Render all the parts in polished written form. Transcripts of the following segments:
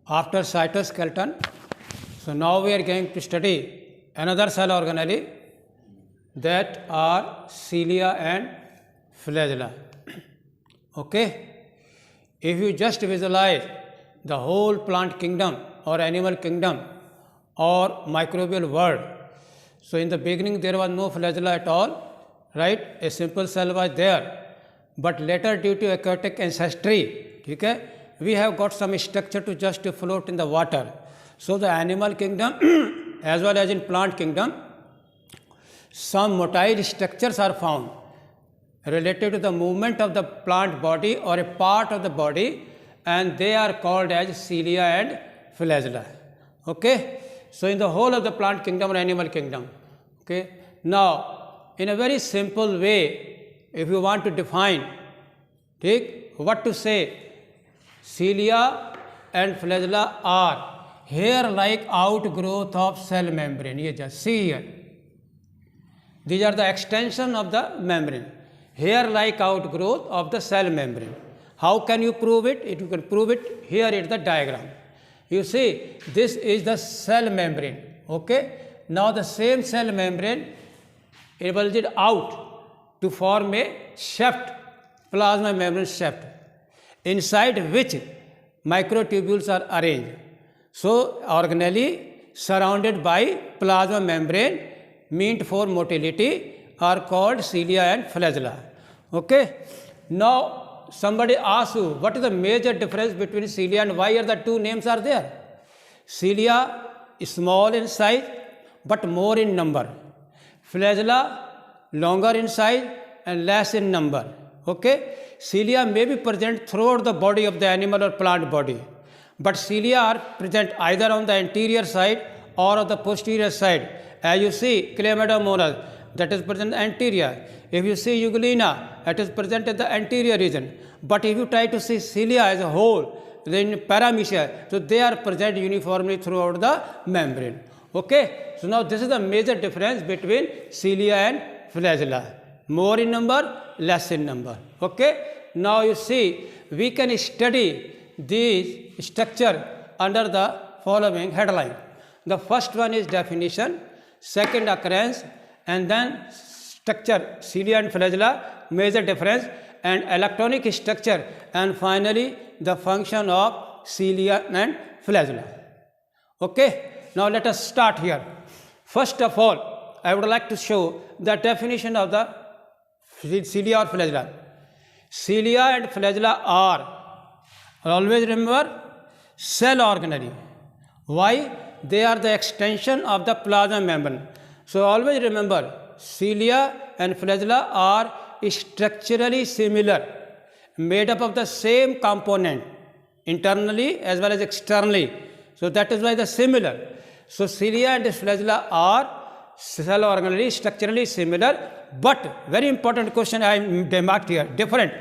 after cytoskeleton. So now we are going to study another cell organelle that are cilia and flagella. Okay, if you just visualize the whole plant kingdom or animal kingdom or microbial world, so in the beginning there was no flagella at all, right? A simple cell was there, but later due to aquatic ancestry, okay, we have got some structure to just float in the water. So the animal kingdom as well as in plant kingdom, some motile structures are found related to the movement of the plant body or a part of the body, and they are called as cilia and flagella. Okay, so in the whole of the plant kingdom or animal kingdom. Okay, now in a very simple way, if you want to define, take what to say, cilia and flagella are hair-like outgrowth of cell membrane. You just see here. These are the extension of the membrane, hair-like outgrowth of the cell membrane. How can you prove it? You can prove it here in the diagram. You see, this is the cell membrane. Okay, now the same cell membrane bulged out to form a shaft, plasma membrane shaft, inside which microtubules are arranged. So organelle surrounded by plasma membrane meant for motility are called cilia and flagella. Okay, now somebody asks you, what is the major difference between cilia and why are the two names are there? Cilia is small in size but more in number. Flagella longer in size and less in number. Okay, cilia may be present throughout the body of the animal or plant body, but cilia are present either on the anterior side or on the posterior side. As you see, Chlamydia monas, that is present anterior. If you see Euglena, it is present in the anterior region. But if you try to see cilia as a whole, then paramecia, so they are present uniformly throughout the membrane. Okay, so now this is the major difference between cilia and flagella. More in number, less in number. Okay, now you see, we can study these structure under the following headline. The first one is definition, second occurrence, and then structure, cilia and flagella, major difference, and electronic structure, and finally the function of cilia and flagella. Okay, now let us start here. First of all, I would like to show the definition of the cilia or flagella. Cilia and flagella are, always remember, cell organelle. Why? They are the extension of the plasma membrane. So always remember, cilia and flagella are structurally similar, made up of the same component, internally as well as externally. So that is why they are similar. So cilia and flagella are cell organelle, structurally similar, but very important question I marked here, different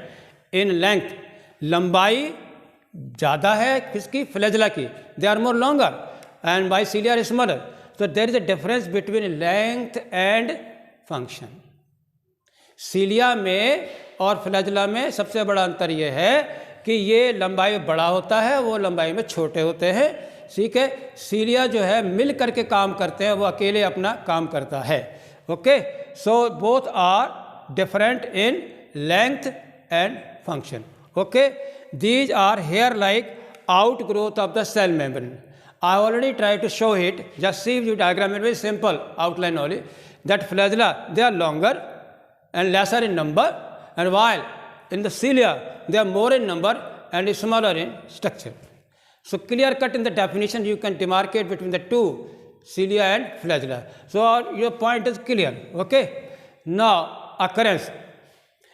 in length. लंबाई ज़्यादा है किसकी, flagella की, they are more longer, and by cilia are smaller. So there is a difference between length and function. cilia में और flagella में सबसे बड़ा अंतर ये है कि ये लंबाई में बड़ा होता है, वो लंबाई में छोटे होते हैं. ठीक है, cilia जो है मिल करके काम करते हैं, वो अकेले अपना काम करता है. Okay, so both are different in length and function. Okay, these are hair-like outgrowth of the cell membrane. I already tried to show it. Just see the diagram. It is very simple outline only. That flagella, they are longer and lesser in number, and while in the cilia they are more in number and smaller in structure. So clear cut in the definition you can demarcate between the two, cilia and flagella. So your point is clear. Okay. Now occurrence.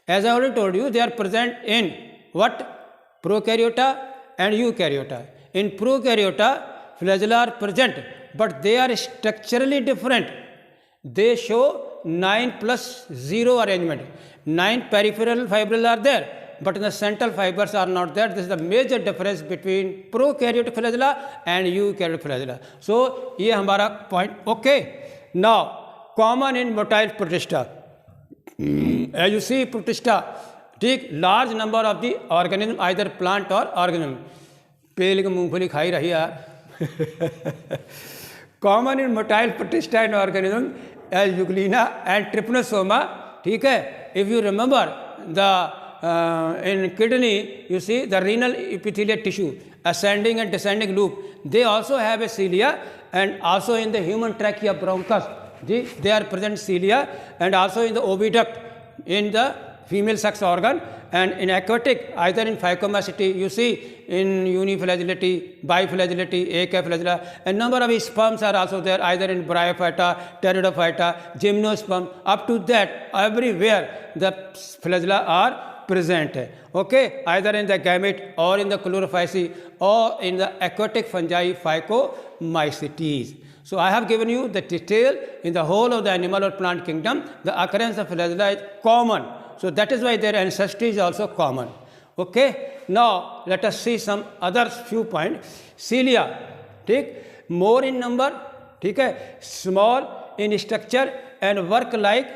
As I already told you, they are present in what? Prokaryota and eukaryota. In prokaryota, flagella are present, but they are structurally different. They show 9+0 arrangement. 9 peripheral fibrils are there, but in the central fibers are not there. This is the major difference between prokaryotic flagella and eukaryotic flagella. So, ये हमारा point. Okay. Now, common in motile protista. As you see, protista take large number of the organism, either plant or organism. पेल के मूंगफली खाई रही यार. Common in motile protistine organism as euglena and trypanosoma. ठीक है. If you remember the in kidney, you see the renal epithelial tissue, ascending and descending loop. They also have a cilia, and also in the human trachea bronchus, they are present cilia, and also in the oviduct in the female sex organ, and in aquatic either in phaeocomacety, you see in uniflagellity, biflagellity, acaflagella, and number of sperms are also there either in bryophyta, pteridophyta, gymnosperm. Up to that, everywhere the flagella are present. Okay, either in the gamete or in the chlorophyce or in the aquatic fungi Phaeocomycetes. So I have given you the detail in the whole of the animal or plant kingdom. The occurrence of flagella is common. So that is why their ancestry is also common. Okay. Now let us see some other few points. Cilia, ठीक, more in number, ठीक है, small in structure and work like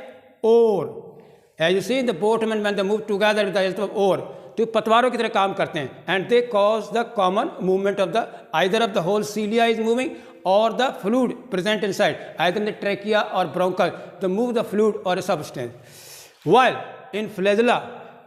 oar. As you see in the boatmen when they move together with the help of oar, तो पतवारों की तरह काम करते हैं. And they cause the common movement of the either of the whole cilia is moving or the fluid present inside, either in the trachea or bronchus, to move the fluid or a substance. While in flagella,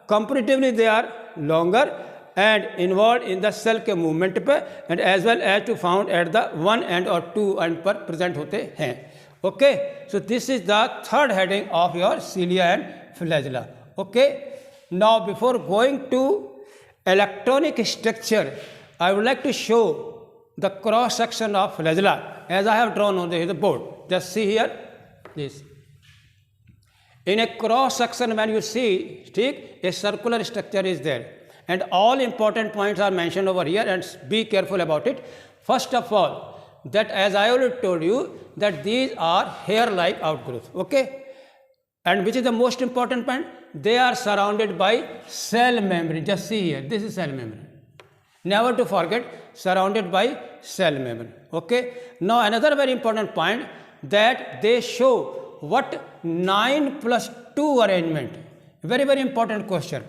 comparatively they are longer and involved in the cell के movement पे, and as well as to found at the one end or two end पर present होते हैं. Okay, so this is the third heading of your cilia and flagella. Okay, now before going to electronic structure, I would like to show the cross section of flagella as I have drawn on the board. Just see here, this. In a cross section, when you see, a circular structure is there, and all important points are mentioned over here, and be careful about it. First of all, that as I already told you, that these are hair-like outgrowth. Okay, and which is the most important point? They are surrounded by cell membrane. Just see here, this is cell membrane. Never to forget, surrounded by cell membrane. Okay. Now another very important point, that they show what 9+2 arrangement. Very, very important question.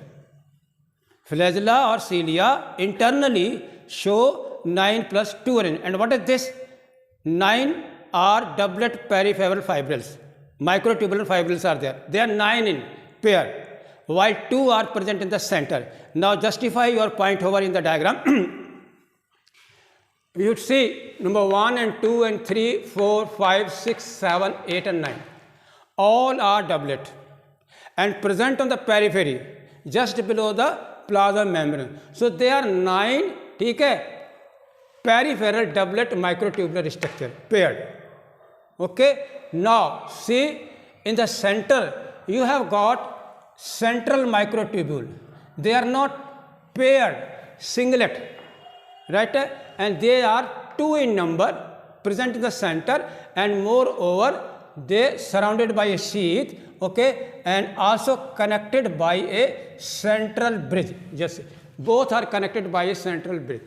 Flagella or cilia internally show 9+2 arrangement. And what is this? 9 are doublet peripheral fibrils. Microtubular fibrils are there. They are 9 in pair, while 2 are present in the center. Now justify your point over in the diagram. You see number 1 and 2 and 3, 4, 5, 6, 7, 8 and 9. All are doublet and present on the periphery just below the plasma membrane. So they are 9, ठीक है, peripheral doublet microtubular structure paired. Okay. Now see in the center you have got central microtubule. They are not paired, singlet, right? And they are 2 in number, present in the center, and moreover they surrounded by a sheath, okay, and also connected by a central bridge. Just both are connected by a central bridge.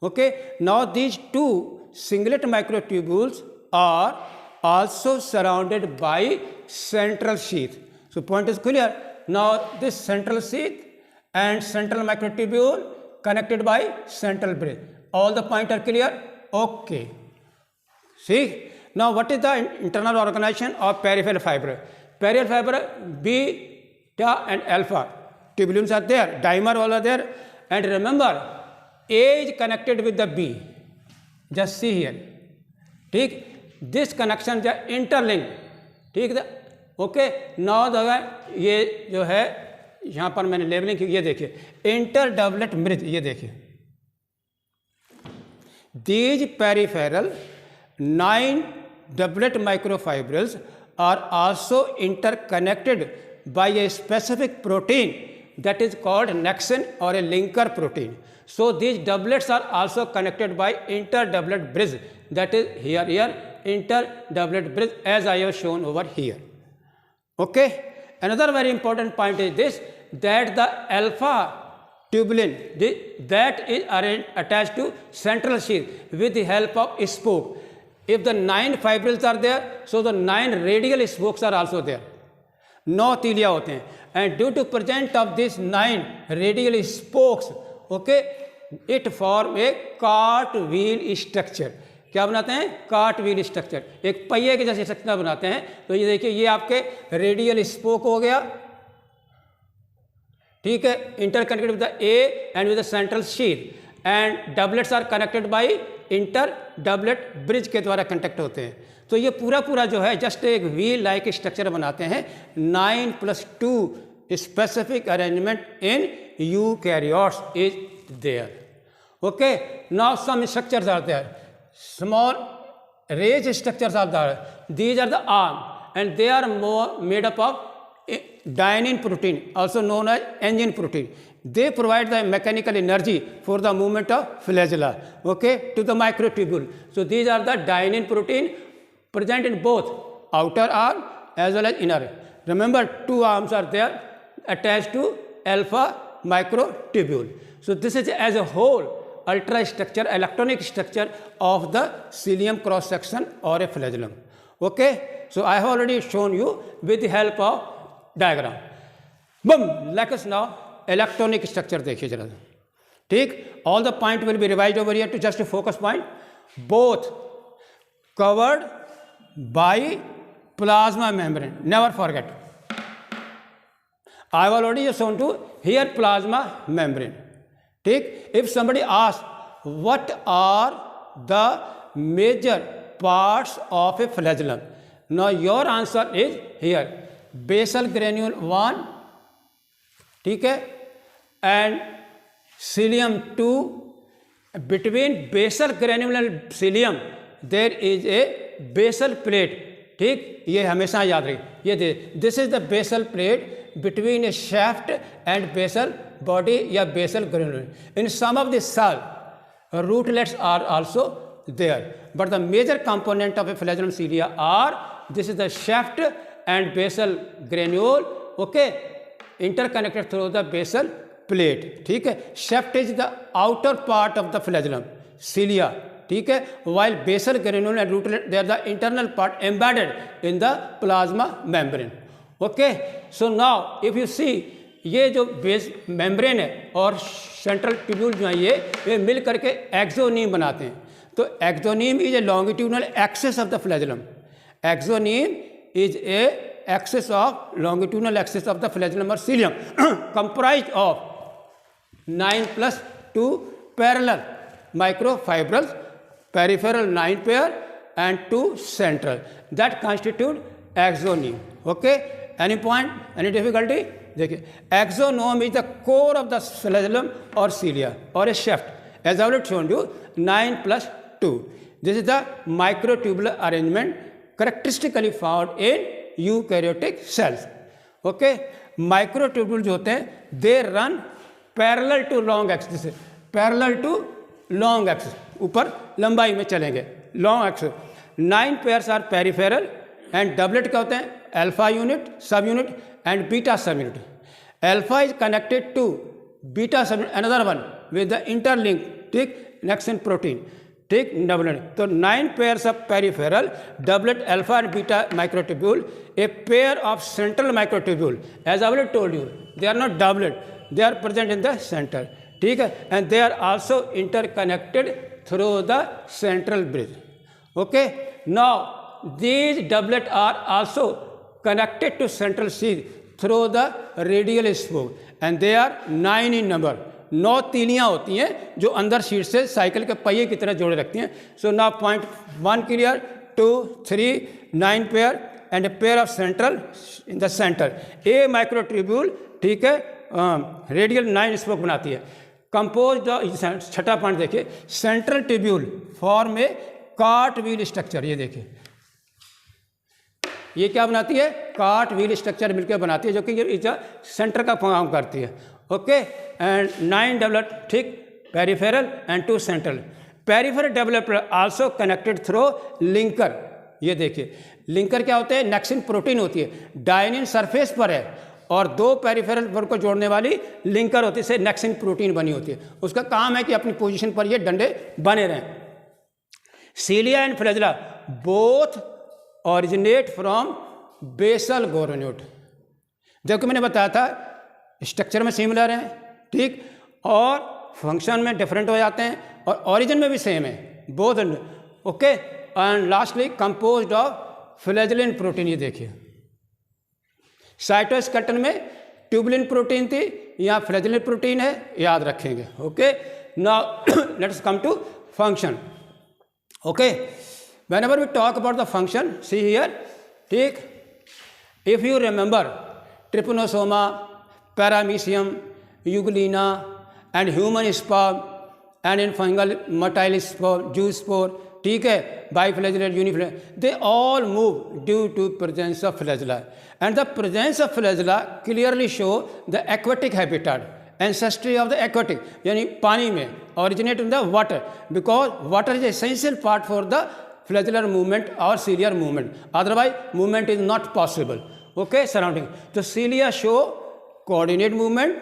Okay. Now these 2 singlet microtubules are also surrounded by central sheath. So point is clear. Now this central sheath and central microtubule connected by central bridge. All the points are clear? Okay. See, now what is the internal organization of peripheral fiber? Peripheral fiber, beta and alpha tubules are there, dimer all are there, and remember A is connected with the B. Just see here. ठीक, this connection is interlinked. ठीक है. Okay. Now ये जो है यहाँ पर मैंने labelling की, ये देखिए इंटर डबलेट ब्रिज, ये देखिए these peripheral 9 doublet microfibrils are also interconnected by a specific protein that is called nexin or a linker protein. So these doublets are also connected by interdoublet bridge, that is here interdoublet bridge as I have shown over here. Okay. Another very important point is this, that the alpha tubulin that is attached to central sheath with the help of spoke. If the 9 fibrils are there, so the 9 radial spokes are also there. 9 तीलिया होते हैं, and due to presence of these 9 radial spokes, okay, it form A cart wheel structure. क्या बनाते हैं? Cart wheel structure, एक पहिए के जैसे structure बनाते हैं। तो ये देखिए, ये आपके रेडियल स्पोक हो गया, ठीक है, interconnected with the A and with the central sheath, and doublets are connected by inter doublet bridge के द्वारा कनेक्ट होते हैं। तो ये पूरा जो है जस्ट एक व्हील लाइक स्ट्रक्चर बनाते हैं। 9+2 specific arrangement in eukaryotes is there. Okay, now some structures are there, small raised structures are there. These are the arm and they are more made up of dynein protein, also known as engine protein. They provide the mechanical energy for the movement of flagella, okay, to the microtubule. So these are the dynein protein present in both outer arm as well as inner. Remember, two arms are there attached to alpha microtubule. So this is as a whole ultra structure, electronic structure of the cilium cross section or a flagellum. Okay, so I have already shown you with the help of diagram. Boom, let us now electronic structure देखिए जरा, ठीक। all the point will be revised over here to just a focus point, both covered by plasma membrane, never forget. I have already shown to here plasma membrane, ठीक। if somebody asks what are the major parts of a flagellum, now your answer is here basal granule 1, ठीक है, and cilium 2. between basal granule and cilium there is a basal plate, ठीक, ये हमेशा याद रखिए, ये दे, this is the basal plate between a shaft and basal body या basal granule. in some of the cell rootlets are also there, but the major component of a flagellum cilia are this is the shaft and basal granule, okay, interconnected through the basal plate, ठीक है। shaft is the outer part of the flagellum cilia, ठीक है, while basal granule and rootlet they are the internal part embedded in the plasma membrane. okay, so now if you see ये जो base membrane है और central tubule जो है ये मिल करके एक्सोनीम बनाते हैं। तो axoneme is a longitudinal axis of the flagellum, axoneme is a axis of longitudinal axis of the flagellum और cilium comprise of 9+2 parallel microfibrils, peripheral 9 pair and 2 central that constitute axoneme. okay, any point, any difficulty? देखिए, axoneme is the core of the flagellum और cilia और a shaft as I have shown you 9+2. This is the microtubular arrangement characteristically found in eukaryotic cells. Okay, microtubule जो होते हैं they run parallel to long axis, parallel to long axis, ऊपर लंबाई में चलेंगे long axis. 9 pairs are peripheral and doublet क्या होते हैं? Alpha unit, subunit and beta subunit. alpha is connected to beta subunit, another one with the interlink, ठीक, next protein, ठीक, doublet. तो 9 pairs of peripheral doublet alpha and beta microtubule, a pair of central microtubule, as I already told you they are not doublet, they are present in the center, ठीक है, and they are also interconnected through the central bridge. okay, now these doublet are also connected to central sheath through the radial spoke and they are 9 in number. 9 तीलियाँ होती हैं जो अंदर sheet से cycle के पहिए की तरह जोड़े रखती हैं. So now point 1 clear, 2, 3, 9 pair and a pair of central in the centre. A microtubule, ठीक है, रेडियल 9 स्पोक बनाती है. कंपोज छठा पॉइंट देखिए, सेंट्रल ट्यूब्यूल फॉर्म ए कार्ट व्हील स्ट्रक्चर. ये देखिए, ये क्या बनाती है? कार्ट व्हील स्ट्रक्चर मिलकर बनाती है, जो कि ये सेंटर का काम करती है. ओके, एंड 9 डेवलप, ठीक, peripheral and 2 central. Peripheral developer also connected through linker. ये देखिए, लिंकर क्या होते हैं? नेक्सिन प्रोटीन होती है, डायनिन सरफेस पर है और 2 पेरिफेरल पर को जोड़ने वाली लिंकर होती है, से नेक्सिन प्रोटीन बनी होती है. उसका काम है कि अपनी पोजीशन पर ये डंडे बने रहें. Cilia and flagella both originate from basal granule. जबकि मैंने बताया था स्ट्रक्चर में सिमिलर हैं, ठीक, और फंक्शन में डिफरेंट हो जाते हैं और ओरिजिन में भी सेम है both. Okay, and lastly composed of flagellin protein. ये देखिए साइटोस्केलेटन में ट्यूबुलिन प्रोटीन थी, यहाँ फ्लैजेलिन प्रोटीन है, याद रखेंगे। Okay, now let's come to function. Okay, whenever we talk about the function, see here, ठीक, if you remember trypanosoma, paramecium, euglena and human sperm and in fungal motile spore, zoospore, ठीक है, biflagellate, uniflagellate, they all move due to presence of flagella, and the presence of flagella clearly show the aquatic habitat, ancestry of the aquatic, यानी पानी में, originate in the water, because water is essential part for the flagellar movement or ciliar movement, otherwise movement is not possible. Okay, surrounding. So cilia show coordinate movement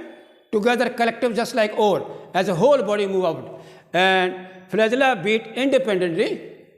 together, collective, just like oar, as a whole body move out, and flagella beat independently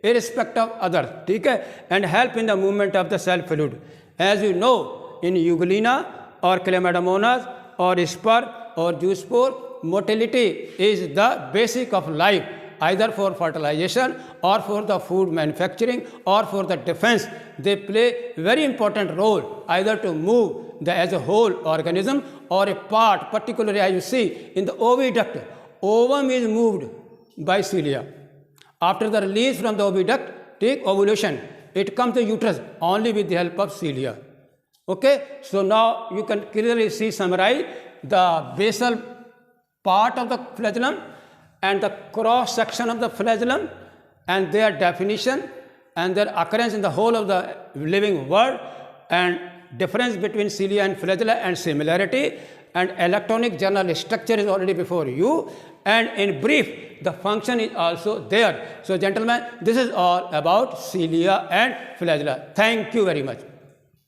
irrespective of others, ठीक है, and help in the movement of the cell fluid. As you know, in euglena or Chlamydomonas or spur or zoospore, motility is the basic of life, either for fertilization or for the food manufacturing or for the defense. They play very important role either to move the as a whole organism or a part, particularly as you see in the oviduct, ovum is moved by cilia. After the release from the oviduct, take ovulation, it comes to uterus only with the help of cilia. Okay, so now you can clearly see, summarize the basal part of the flagellum and the cross section of the flagellum and their definition and their occurrence in the whole of the living world, and difference between cilia and flagella and similarity, and electronic journal structure is already before you, and in brief the function is also there. So gentlemen, this is all about cilia and flagella. Thank you very much.